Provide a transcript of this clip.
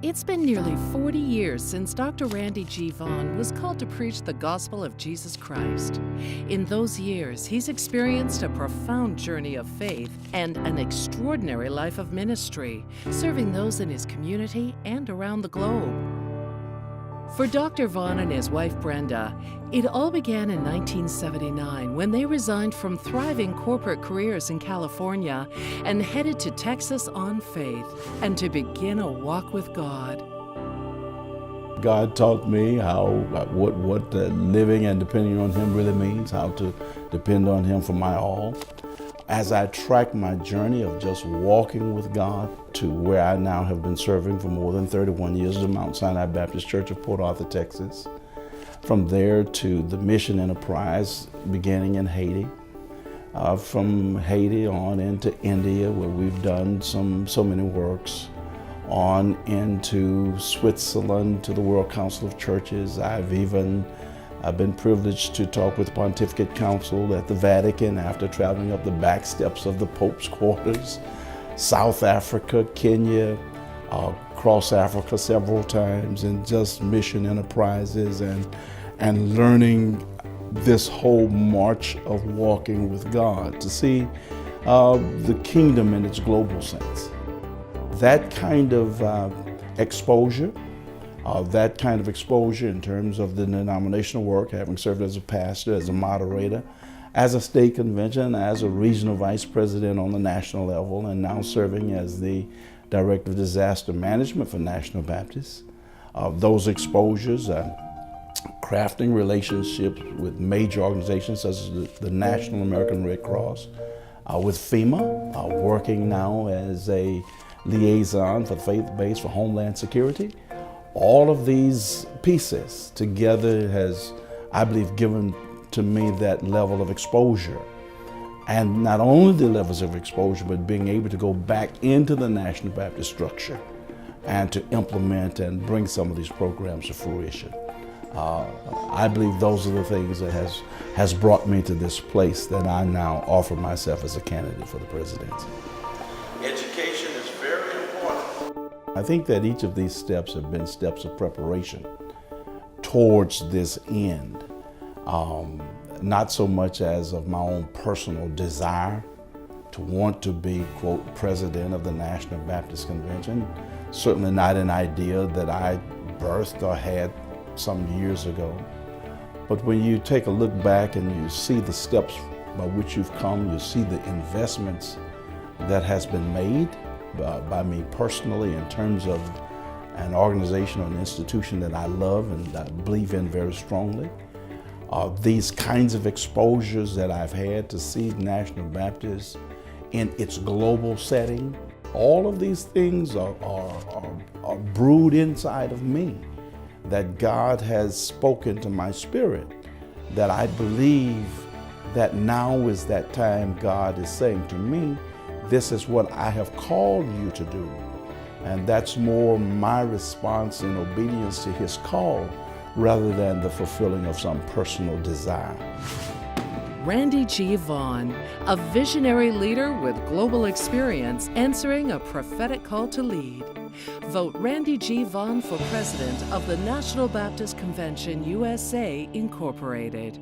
It's been nearly 40 years since Dr. Randy G. Vaughn was called to preach the gospel of Jesus Christ. In those years, he's experienced a profound journey of faith and an extraordinary life of ministry, serving those in his community and around the globe. For Dr. Vaughn and his wife Brenda, it all began in 1979 when they resigned from thriving corporate careers in California and headed to Texas on faith and to begin a walk with God. God taught me what living and depending on Him really means, how to depend on Him for my all. As I track my journey of just walking with God to where I now have been serving for more than 31 years at Mount Sinai Baptist Church of Port Arthur, Texas. From there to the mission enterprise beginning in Haiti. From Haiti on into India, where we've done so many works. On into Switzerland to the World Council of Churches. I've been privileged to talk with the Pontificate Council at the Vatican after traveling up the back steps of the Pope's quarters. South Africa, Kenya, across Africa several times, and just mission enterprises and learning this whole march of walking with God to see the kingdom in its global sense. That kind of exposure in terms of the denominational work, having served as a pastor, as a moderator, as a state convention, as a regional vice president on the national level, and now serving as the director of disaster management for National Baptists. Those exposures, crafting relationships with major organizations such as the National American Red Cross, with FEMA, working now as a liaison for the faith base for Homeland Security. All of these pieces together has, I believe, given to me that level of exposure. And not only the levels of exposure, but being able to go back into the National Baptist structure and to implement and bring some of these programs to fruition. I believe those are the things that has brought me to this place that I now offer myself as a candidate for the presidency. Education is very important. I think that each of these steps have been steps of preparation towards this end. Not so much as of my own personal desire to want to be, quote, president of the National Baptist Convention. Certainly not an idea that I birthed or had some years ago. But when you take a look back and you see the steps by which you've come, you see the investments that has been made by me personally in terms of an organization or an institution that I love and I believe in very strongly. These kinds of exposures that I've had to see National Baptist in its global setting, all of these things are brewed inside of me, that God has spoken to my spirit, that I believe that now is that time God is saying to me, this is what I have called you to do. And that's more my response in obedience to His call rather than the fulfilling of some personal desire. Randy G. Vaughn, a visionary leader with global experience answering a prophetic call to lead. Vote Randy G. Vaughn for president of the National Baptist Convention USA, Incorporated.